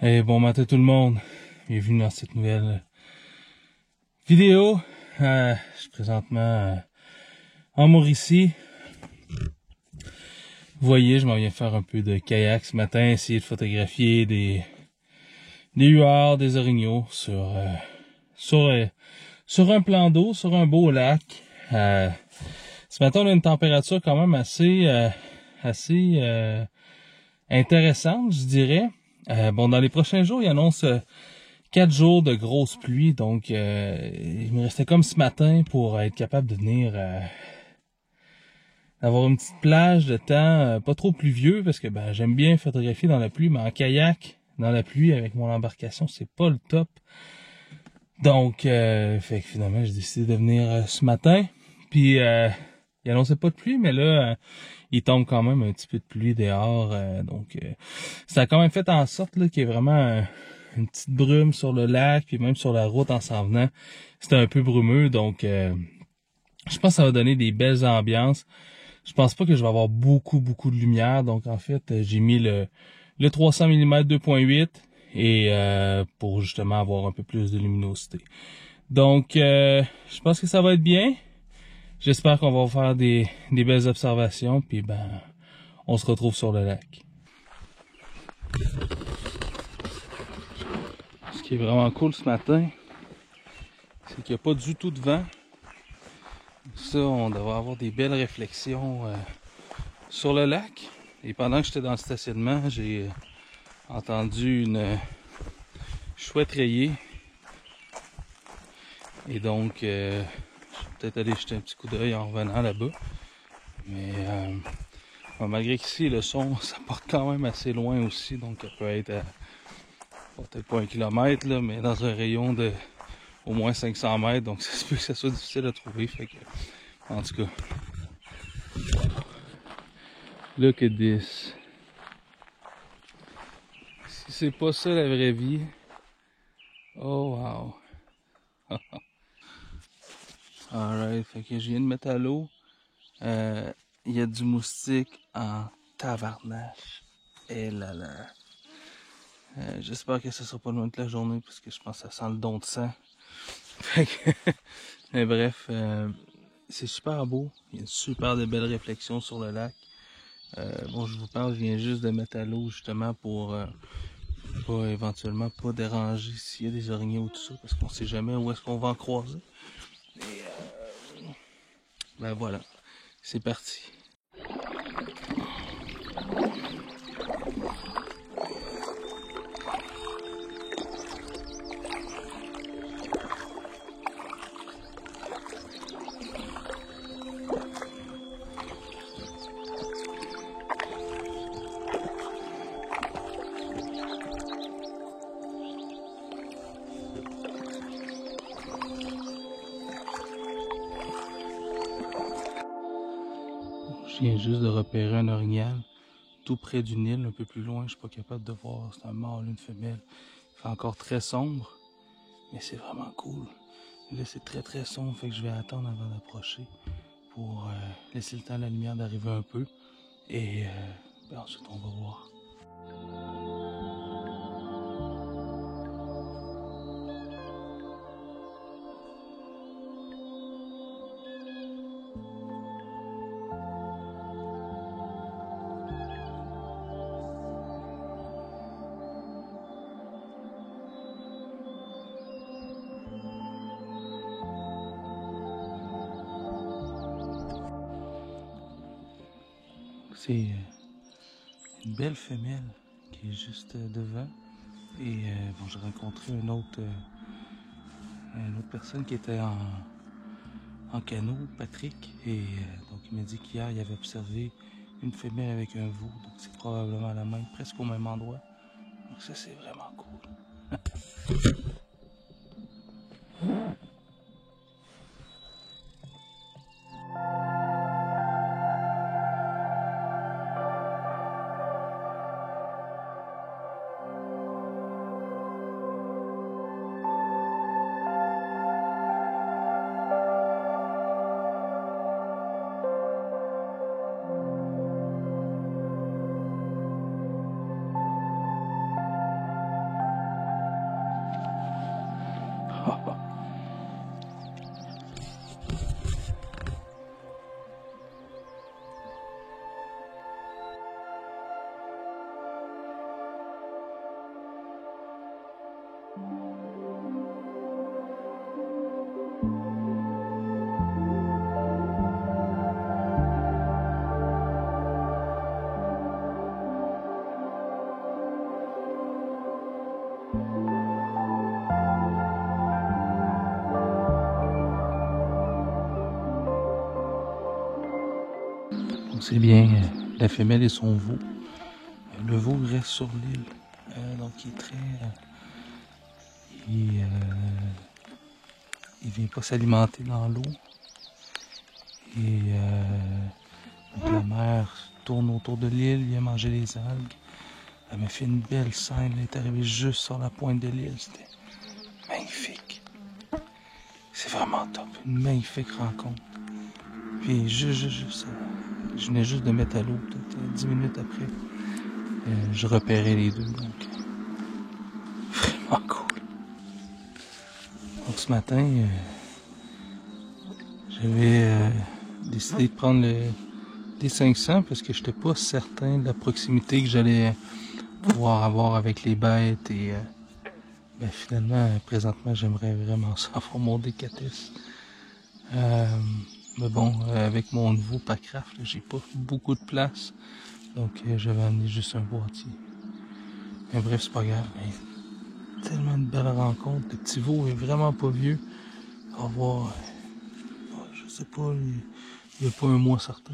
Et bon matin tout le monde, bienvenue dans cette nouvelle vidéo. Je suis présentement en Mauricie. Vous voyez, je m'en viens faire un peu de kayak ce matin, essayer de photographier des huards, des orignaux sur un plan d'eau, sur un beau lac. Ce matin, on a une température quand même assez intéressante, je dirais. Bon, dans les prochains jours, il annonce 4 jours de grosses pluies, donc il me restait comme ce matin pour être capable de venir avoir une petite plage de temps pas trop pluvieux, parce que ben j'aime bien photographier dans la pluie, mais en kayak, dans la pluie avec mon embarcation, c'est pas le top. Donc, fait que finalement, j'ai décidé de venir ce matin, puis il annonçait pas de pluie, mais là, il tombe quand même un petit peu de pluie dehors, donc ça a quand même fait en sorte là, qu'il y ait vraiment une petite brume sur le lac, puis même sur la route en s'en venant, c'était un peu brumeux, donc je pense que ça va donner des belles ambiances. Je pense pas que je vais avoir beaucoup de lumière, donc en fait, j'ai mis le 300 mm 2.8 et pour justement avoir un peu plus de luminosité. Donc, je pense que ça va être bien. J'espère qu'on va faire des belles observations, puis ben, on se retrouve sur le lac. Ce qui est vraiment cool ce matin, c'est qu'il n'y a pas du tout de vent. Ça, on devrait avoir des belles réflexions sur le lac. Et pendant que j'étais dans le stationnement, j'ai entendu une chouette rayée. Et donc, je vais peut-être aller jeter un petit coup d'œil en revenant là-bas. Mais bon, malgré qu'ici, le son, ça part quand même assez loin aussi. Donc, ça peut être à peut-être pas 1 kilomètre, là, mais dans un rayon de au moins 500 mètres. Donc, ça se peut que ça soit difficile à trouver. Fait que, en tout cas, look at this. Si c'est pas ça la vraie vie, oh wow. Alright, fait que je viens de mettre à l'eau. Il y a du moustique en tabarnache. Et là là. J'espère que ça sera pas loin de la journée parce que je pense que ça sent le don de sang. Fait que, mais bref, c'est super beau. Il y a une super de belles réflexions sur le lac. Bon, je vous parle, je viens juste de mettre à l'eau justement pour pas éventuellement pas déranger s'il y a des orignaux ou tout ça parce qu'on sait jamais où est-ce qu'on va en croiser. Et ben voilà, c'est parti. Je viens juste de repérer un orignal tout près du Nil, un peu plus loin. Je suis pas capable de voir, c'est un mâle, une femelle. Il fait encore très sombre, mais c'est vraiment cool. Là, c'est très sombre, fait que je vais attendre avant d'approcher pour laisser le temps à la lumière d'arriver un peu. Et ben ensuite, on va voir. C'est une belle femelle qui est juste devant. Et bon, j'ai rencontré une autre personne qui était en canot, Patrick. Et donc, il m'a dit qu'hier, il avait observé une femelle avec un veau. Donc, c'est probablement la même, presque au même endroit. Donc, ça, c'est vraiment cool. c'est bien la femelle et son veau. Le veau reste sur l'île, donc il est très... il vient pas s'alimenter dans l'eau. Et donc la mère tourne autour de l'île, il vient manger les algues. Elle m'a fait une belle scène, elle est arrivée juste sur la pointe de l'île, c'était magnifique. C'est vraiment top, une magnifique rencontre. Puis juste, je venais juste de mettre à l'eau, peut-être 10 minutes après. Je repérais les deux, donc vraiment cool. Donc ce matin, j'avais décidé de prendre le D500 parce que je n'étais pas certain de la proximité que j'allais pouvoir avoir avec les bêtes et ben finalement, présentement, j'aimerais vraiment ça avoir mon D4S. Mais bon, avec mon nouveau Packraft, j'ai pas beaucoup de place, donc j'avais amené juste un boîtier. Mais bref, c'est pas grave. Mais tellement de belles rencontres. Le petit veau est vraiment pas vieux. Au revoir. Je sais pas, il y a pas un mois certain.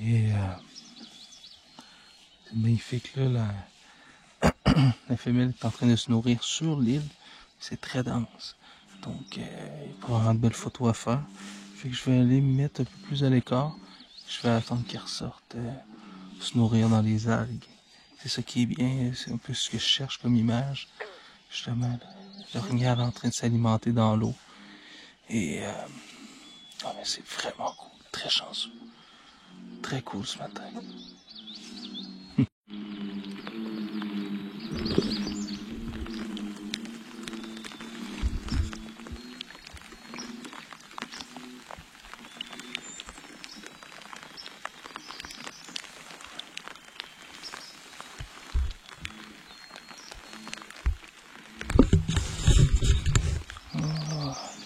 Et c'est magnifique là. La femelle est en train de se nourrir sur l'île. C'est très dense. Donc, il y a vraiment de belles photos à faire. Fait que je vais aller me mettre un peu plus à l'écart. Je vais attendre qu'elle ressorte se nourrir dans les algues. C'est ça qui est bien. C'est un peu ce que je cherche comme image. Justement, je regarde en train de s'alimenter dans l'eau. Et oh, mais c'est vraiment cool. Très chanceux. Très cool ce matin.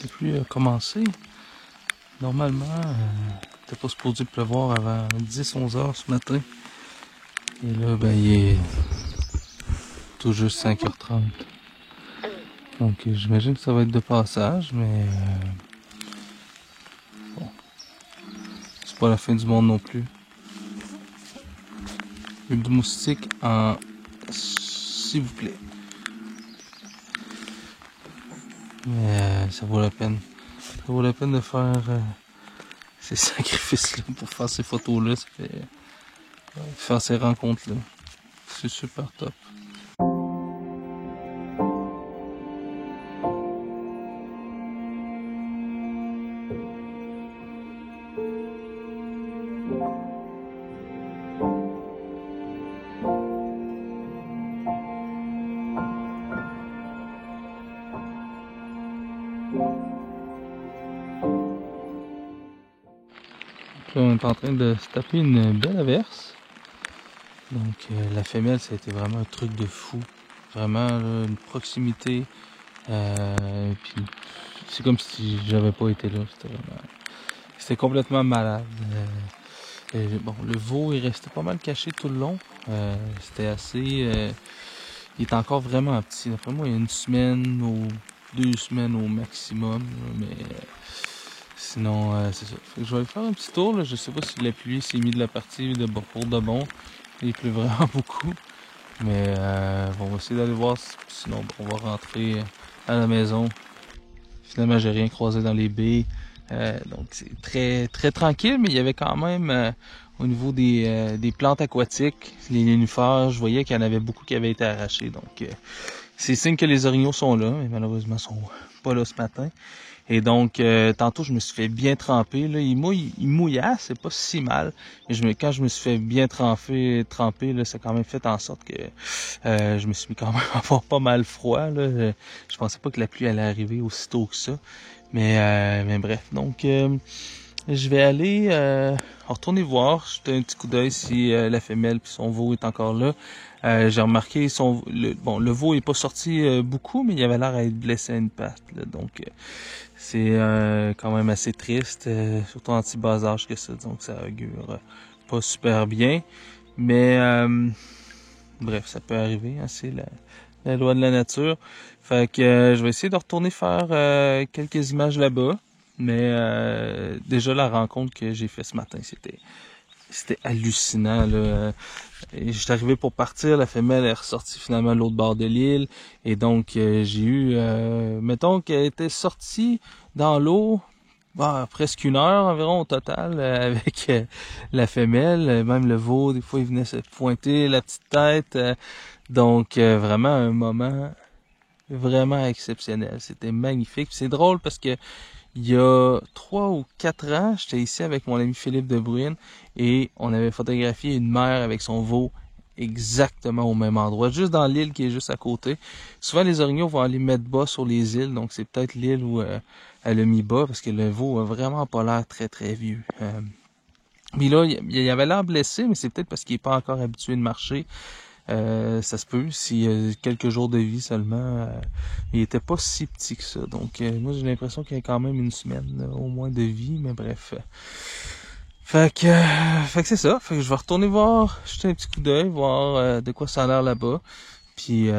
La pluie a commencé. Normalement, t'es pas supposé pleuvoir avant 10-11 heures ce matin. Et là, ben, il est tout juste 5h30. Donc, j'imagine que ça va être de passage, mais bon, c'est pas la fin du monde non plus. Une de moustique en s'il vous plaît. Mais ça vaut la peine. Ça vaut la peine de faire ces sacrifices-là pour faire ces photos-là. Ça fait faire ces rencontres-là. C'est super top. Là, on est en train de se taper une belle averse. Donc la femelle, ça a été vraiment un truc de fou. Vraiment là, une proximité. Puis c'est comme si j'avais pas été là. C'était complètement malade. Bon, le veau est resté pas mal caché tout le long. C'était assez. Il est encore vraiment petit. D'après moi, il y a 1 semaine ou 2 semaines au maximum. Mais sinon, c'est ça. Fait que je vais aller faire un petit tour. Là. Je sais pas si la pluie s'est mise de la partie pour de bon. Il pleut vraiment beaucoup. Mais on va essayer d'aller voir. Sinon, on va rentrer à la maison. Finalement, j'ai rien croisé dans les baies. Donc c'est très très tranquille, mais il y avait quand même au niveau des plantes aquatiques, les nénuphars, je voyais qu'il y en avait beaucoup qui avaient été arrachés. Donc c'est signe que les orignaux sont là, mais malheureusement ils sont pas là ce matin. Et donc tantôt je me suis fait bien tremper. Là, il mouillasse, c'est pas si mal. Mais quand je me suis fait bien tremper, là, ça a quand même fait en sorte que je me suis mis quand même à avoir pas mal froid. Là. Je pensais pas que la pluie allait arriver aussitôt que ça. Mais bref, donc je vais aller retourner voir, jeter un petit coup d'œil si la femelle puis son veau est encore là. J'ai remarqué le veau est pas sorti beaucoup, mais il avait l'air à être blessé à une patte. Là, donc c'est quand même assez triste, surtout en petit bas âge que ça, donc ça augure pas super bien. Mais bref, ça peut arriver, hein, c'est la loi de la nature. Fait que je vais essayer de retourner faire quelques images là-bas. Mais déjà la rencontre que j'ai fait ce matin, c'était C'était hallucinant, là. J'étais arrivé pour partir, la femelle est ressortie finalement de l'autre bord de l'île. Et donc, j'ai eu, mettons qu'elle était sortie dans l'eau, presque 1 heure environ au total, avec la femelle. Même le veau, des fois, il venait se pointer la petite tête. Donc, vraiment un moment vraiment exceptionnel. C'était magnifique. C'est drôle parce que il y a 3 ou 4 ans, j'étais ici avec mon ami Philippe De Bruyne et on avait photographié une mère avec son veau exactement au même endroit, juste dans l'île qui est juste à côté. Souvent, les orignaux vont aller mettre bas sur les îles, donc c'est peut-être l'île où elle a mis bas parce que le veau a vraiment pas l'air très très vieux. Mais là, il avait l'air blessé, mais c'est peut-être parce qu'il est pas encore habitué de marcher. Ça se peut, s'il y a quelques jours de vie seulement, il était pas si petit que ça. Donc moi j'ai l'impression qu'il y a quand même 1 semaine au moins de vie, mais bref. Fait que c'est ça. Fait que je vais retourner voir, jeter un petit coup d'œil, voir de quoi ça a l'air là-bas. Puis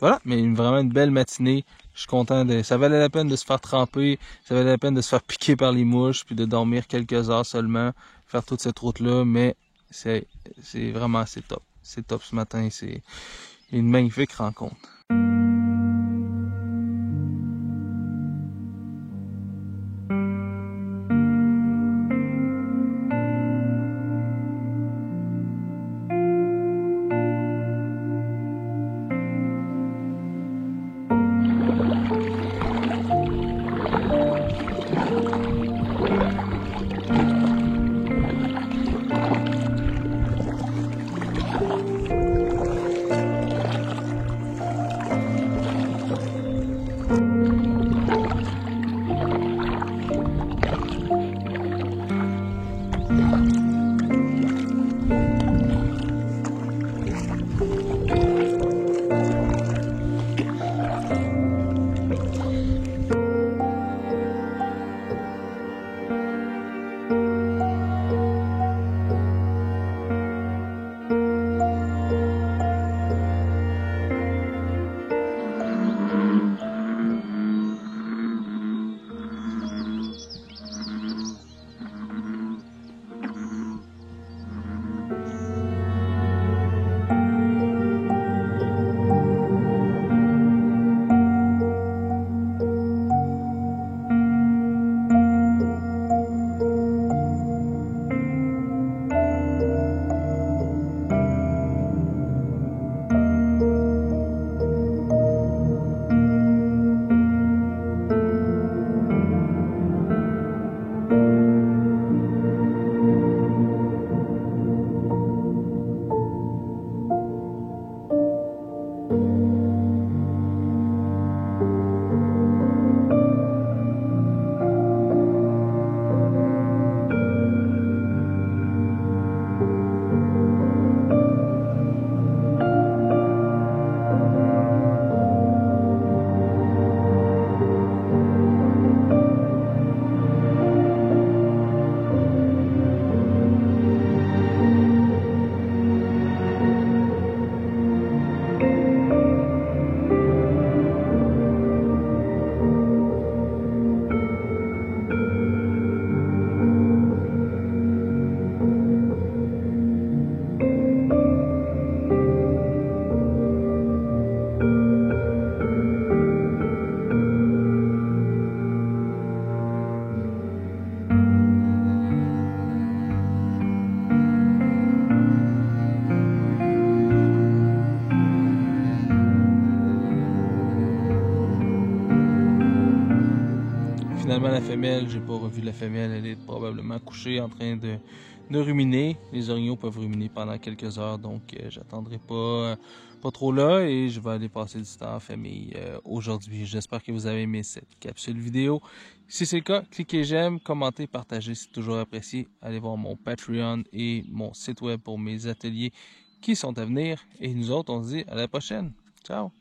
voilà, mais vraiment une belle matinée. Je suis content ça valait la peine de se faire tremper, ça valait la peine de se faire piquer par les mouches, puis de dormir quelques heures seulement, faire toute cette route-là, mais c'est vraiment assez top. C'est top ce matin, c'est une magnifique rencontre. Finalement, la femelle, j'ai pas revu la femelle, elle est probablement couchée en train de ruminer. Les orignaux peuvent ruminer pendant quelques heures, donc j'attendrai pas trop là et je vais aller passer du temps en famille aujourd'hui. J'espère que vous avez aimé cette capsule vidéo. Si c'est le cas, cliquez j'aime, commentez, partagez, c'est toujours apprécié. Allez voir mon Patreon et mon site web pour mes ateliers qui sont à venir. Et nous autres, on se dit à la prochaine. Ciao!